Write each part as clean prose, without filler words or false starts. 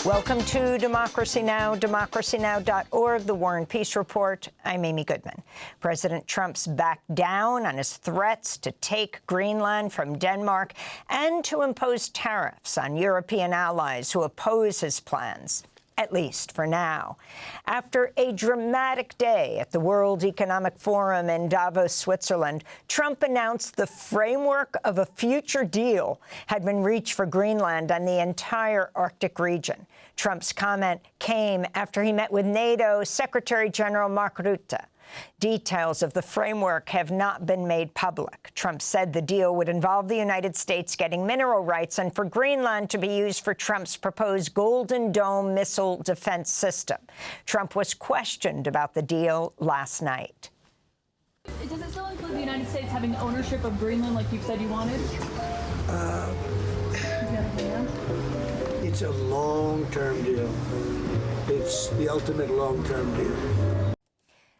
Welcome to Democracy Now!, democracynow.org, the War and Peace Report. I'm Amy Goodman. President Trump's backed down on his threats to take Greenland from Denmark and to impose tariffs on European allies who oppose his plans, at least for now. After a dramatic day at the World Economic Forum in Davos, Switzerland, Trump announced the framework of a future deal had been reached for Greenland and the entire Arctic region. Trump's comment came after he met with NATO Secretary General Mark Rutte. Details of the framework have not been made public. Trump said the deal would involve the United States getting mineral rights and for Greenland to be used for Trump's proposed Golden Dome missile defense system. Trump was questioned about the deal last night. Does it still include the United States having ownership of Greenland like you said you wanted? It's a long-term deal. It's the ultimate long-term deal.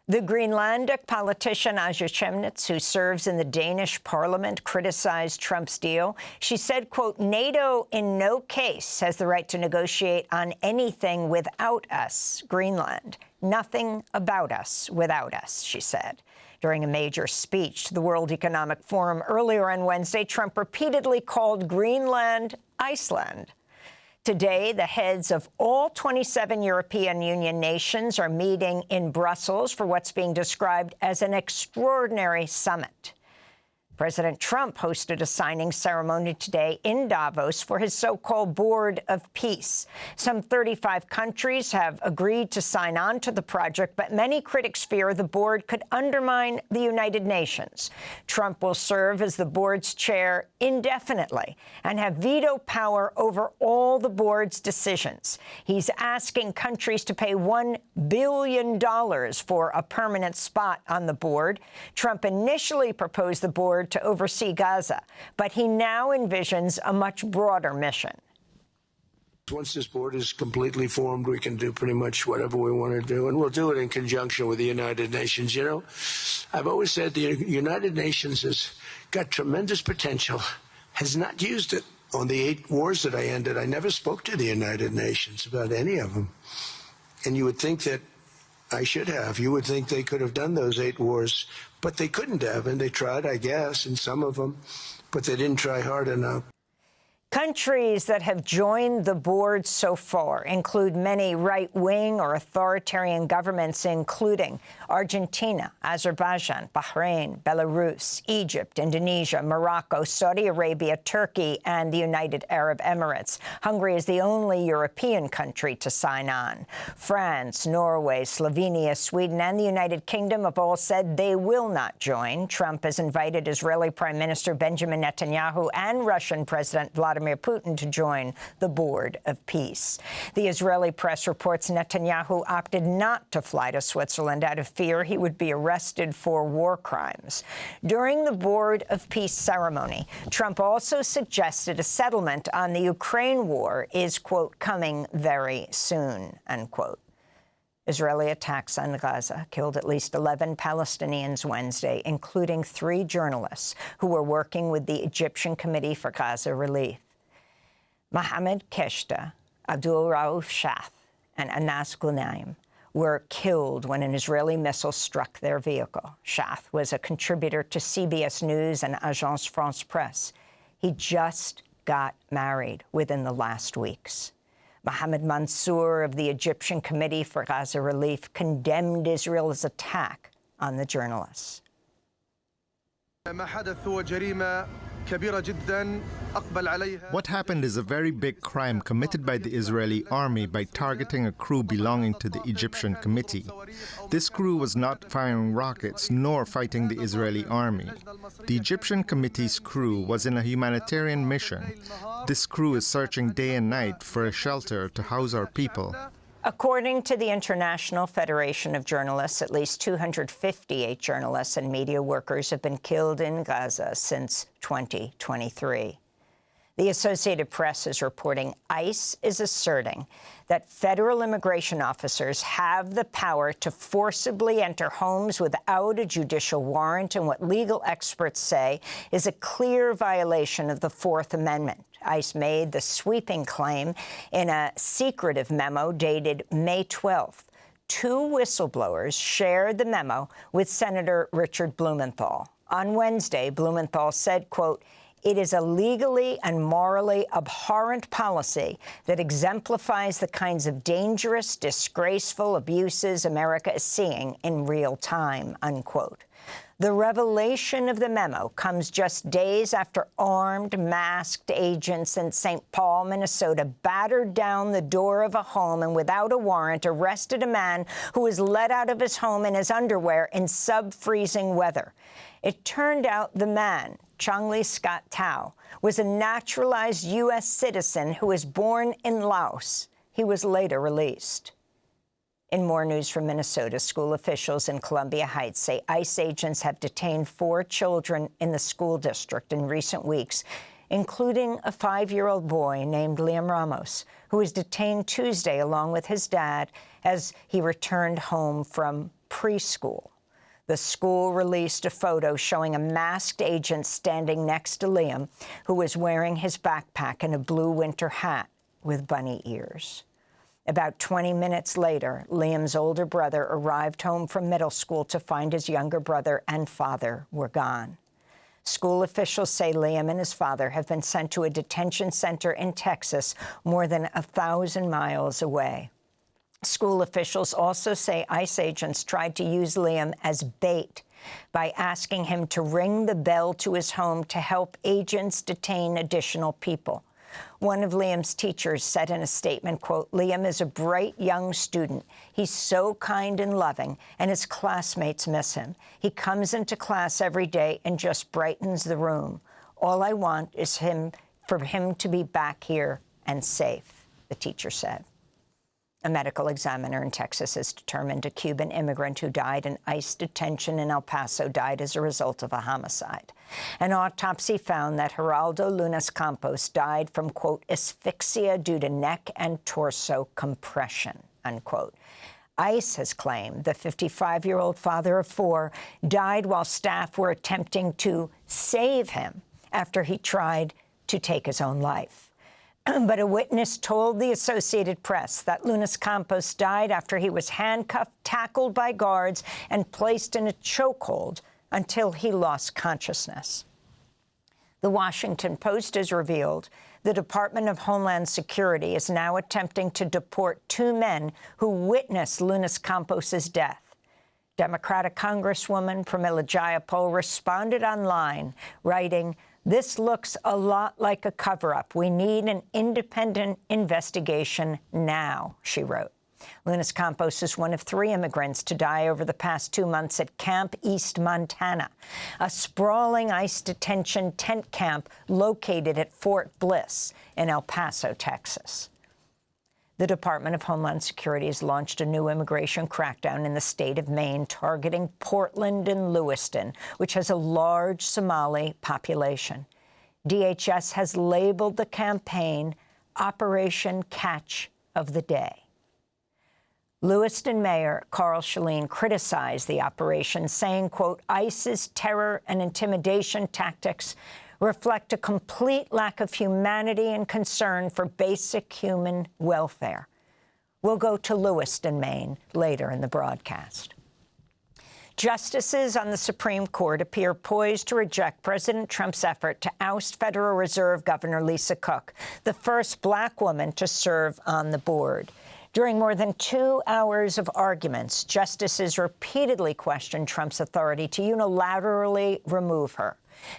The Greenlandic politician Anja Chemnitz, who serves in the Danish parliament, criticized Trump's deal. She said, quote, NATO in no case has the right to negotiate on anything without us, Greenland. Nothing about us without us, she said. During a major speech to the World Economic Forum earlier on Wednesday, Trump repeatedly called Greenland Iceland. Today, the heads of all 27 European Union nations are meeting in Brussels for what's being described as an extraordinary summit. President Trump hosted a signing ceremony today in Davos for his so-called Board of Peace. Some 35 countries have agreed to sign on to the project, but many critics fear the board could undermine the United Nations. Trump will serve as the board's chair indefinitely and have veto power over all the board's decisions. He's asking countries to pay $1 billion for a permanent spot on the board. Trump initially proposed the board to oversee Gaza, but he now envisions a much broader mission. Once this board is completely formed, we can do pretty much whatever we want to do, and we'll do it in conjunction with the United Nations. You know, I've always said the United Nations has got tremendous potential, has not used it. On the 8 wars that I ended, I never spoke to the United Nations about any of them. And you would think that I should have. You would think they could have done those 8 wars, but they couldn't have, and they tried, I guess, in some of them, but they didn't try hard enough. Countries that have joined the board so far include many right-wing or authoritarian governments, including Argentina, Azerbaijan, Bahrain, Belarus, Egypt, Indonesia, Morocco, Saudi Arabia, Turkey, and the United Arab Emirates. Hungary is the only European country to sign on. France, Norway, Slovenia, Sweden, and the United Kingdom have all said they will not join. Trump has invited Israeli Prime Minister Benjamin Netanyahu and Russian President Vladimir Putin to join the Board of Peace. The Israeli press reports Netanyahu opted not to fly to Switzerland out of fear he would be arrested for war crimes. During the Board of Peace ceremony, Trump also suggested a settlement on the Ukraine war is, quote, coming very soon, unquote. Israeli attacks on Gaza killed at least 11 Palestinians Wednesday, including 3 journalists who were working with the Egyptian Committee for Gaza Relief. Mohammed Keshta, Abdul Rauf Shath, and Anas Ghunaim were killed when an Israeli missile struck their vehicle. Shath was a contributor to CBS News and Agence France Presse. He just got married within the last weeks. Mohammed Mansour of the Egyptian Committee for Gaza Relief condemned Israel's attack on the journalists. What happened is a very big crime committed by the Israeli army by targeting a crew belonging to the Egyptian committee. This crew was not firing rockets nor fighting the Israeli army. The Egyptian committee's crew was in a humanitarian mission. This crew is searching day and night for a shelter to house our people. According to the International Federation of Journalists, at least 258 journalists and media workers have been killed in Gaza since 2023. The Associated Press is reporting ICE is asserting that federal immigration officers have the power to forcibly enter homes without a judicial warrant in what legal experts say is a clear violation of the Fourth Amendment. ICE made the sweeping claim in a secretive memo dated May 12th. Two whistleblowers shared the memo with Senator Richard Blumenthal. On Wednesday, Blumenthal said, quote, "It is a legally and morally abhorrent policy that exemplifies the kinds of dangerous, disgraceful abuses America is seeing in real time," unquote. The revelation of the memo comes just days after armed, masked agents in St. Paul, Minnesota, battered down the door of a home and without a warrant arrested a man who was let out of his home in his underwear in sub-freezing weather. It turned out the man, Changli Scott Tao, was a naturalized U.S. citizen who was born in Laos. He was later released. In more news from Minnesota, school officials in Columbia Heights say ICE agents have detained 4 children in the school district in recent weeks, including a 5-year-old boy named Liam Ramos, who was detained Tuesday along with his dad as he returned home from preschool. The school released a photo showing a masked agent standing next to Liam, who was wearing his backpack and a blue winter hat with bunny ears. About 20 minutes later, Liam's older brother arrived home from middle school to find his younger brother and father were gone. School officials say Liam and his father have been sent to a detention center in Texas, more than 1,000 miles away. School officials also say ICE agents tried to use Liam as bait by asking him to ring the bell to his home to help agents detain additional people. One of Liam's teachers said in a statement, quote, "Liam is a bright young student. He's so kind and loving, and his classmates miss him. He comes into class every day and just brightens the room. All I want is for him to be back here and safe," the teacher said. A medical examiner in Texas has determined a Cuban immigrant who died in ICE detention in El Paso died as a result of a homicide. An autopsy found that Geraldo Lunas Campos died from, quote, "asphyxia due to neck and torso compression," unquote. ICE has claimed the 55-year-old father of 4 died while staff were attempting to save him after he tried to take his own life. But a witness told the Associated Press that Lunas Campos died after he was handcuffed, tackled by guards, and placed in a chokehold until he lost consciousness. The Washington Post has revealed the Department of Homeland Security is now attempting to deport 2 men who witnessed Lunas Campos's death. Democratic Congresswoman Pramila Jayapal responded online, writing, "This looks a lot like a cover-up. We need an independent investigation now," she wrote. Lunas Campos is one of 3 immigrants to die over the past 2 months at Camp East, Montana, a sprawling ICE detention tent camp located at Fort Bliss in El Paso, Texas. The Department of Homeland Security has launched a new immigration crackdown in the state of Maine, targeting Portland and Lewiston, which has a large Somali population. DHS has labeled the campaign Operation Catch of the Day. Lewiston Mayor Carl Chilean criticized the operation, saying, quote, "ICE's terror and intimidation tactics reflect a complete lack of humanity and concern for basic human welfare." We'll go to Lewiston, Maine, later in the broadcast. Justices on the Supreme Court appear poised to reject President Trump's effort to oust Federal Reserve Governor Lisa Cook, the first Black woman to serve on the board. During more than 2 hours of arguments, justices repeatedly questioned Trump's authority to unilaterally remove her.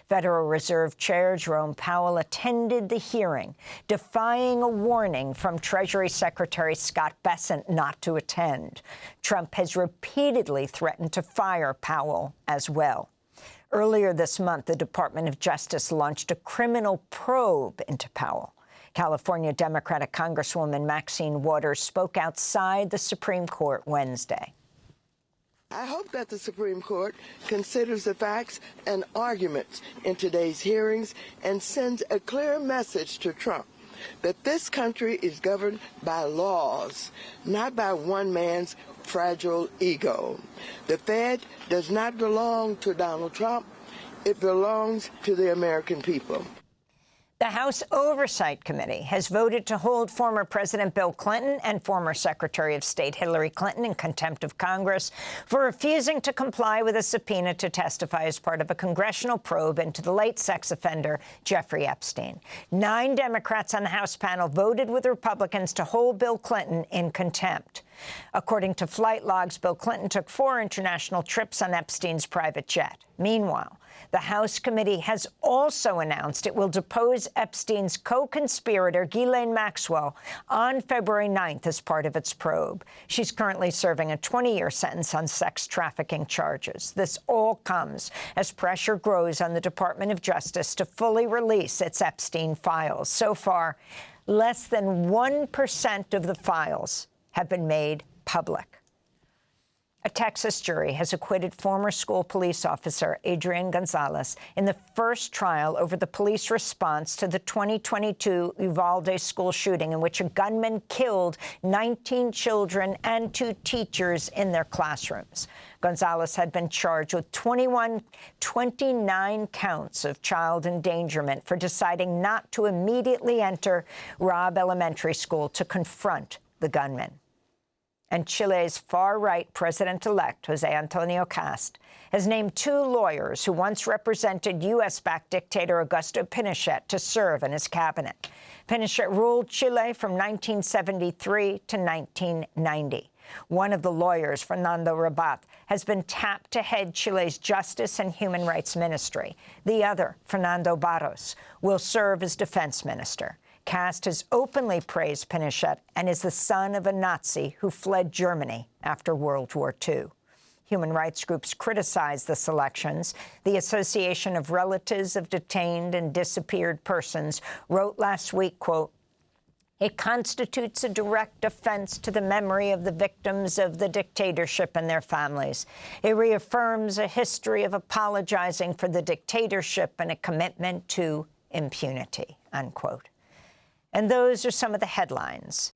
Federal Reserve Chair Jerome Powell attended the hearing, defying a warning from Treasury Secretary Scott Bessent not to attend. Trump has repeatedly threatened to fire Powell as well. Earlier this month, the Department of Justice launched a criminal probe into Powell. California Democratic Congresswoman Maxine Waters spoke outside the Supreme Court Wednesday. I hope that the Supreme Court considers the facts and arguments in today's hearings and sends a clear message to Trump that this country is governed by laws, not by one man's fragile ego. The Fed does not belong to Donald Trump. It belongs to the American people. The House Oversight Committee has voted to hold former President Bill Clinton and former Secretary of State Hillary Clinton in contempt of Congress for refusing to comply with a subpoena to testify as part of a congressional probe into the late sex offender Jeffrey Epstein. 9 Democrats on the House panel voted with Republicans to hold Bill Clinton in contempt. According to flight logs, Bill Clinton took 4 international trips on Epstein's private jet. Meanwhile, the House committee has also announced it will depose Epstein's co-conspirator, Ghislaine Maxwell, on February 9th as part of its probe. She's currently serving a 20-year sentence on sex trafficking charges. This all comes as pressure grows on the Department of Justice to fully release its Epstein files. So far, less than 1% of the files have been made public. A Texas jury has acquitted former school police officer Adrian Gonzalez in the first trial over the police response to the 2022 Uvalde school shooting in which a gunman killed 19 children and 2 teachers in their classrooms. Gonzalez had been charged with 29 counts of child endangerment for deciding not to immediately enter Robb Elementary School to confront the gunman. And Chile's far-right president-elect, José Antonio Cast, has named 2 lawyers who once represented U.S.-backed dictator Augusto Pinochet to serve in his cabinet. Pinochet ruled Chile from 1973 to 1990. One of the lawyers, Fernando Rabat, has been tapped to head Chile's Justice and Human Rights Ministry. The other, Fernando Barros, will serve as defense minister. Cast has openly praised Pinochet and is the son of a Nazi who fled Germany after World War II. Human rights groups criticize the selections. The Association of Relatives of Detained and Disappeared Persons wrote last week, quote, "It constitutes a direct offense to the memory of the victims of the dictatorship and their families. It reaffirms a history of apologizing for the dictatorship and a commitment to impunity," unquote. And those are some of the headlines.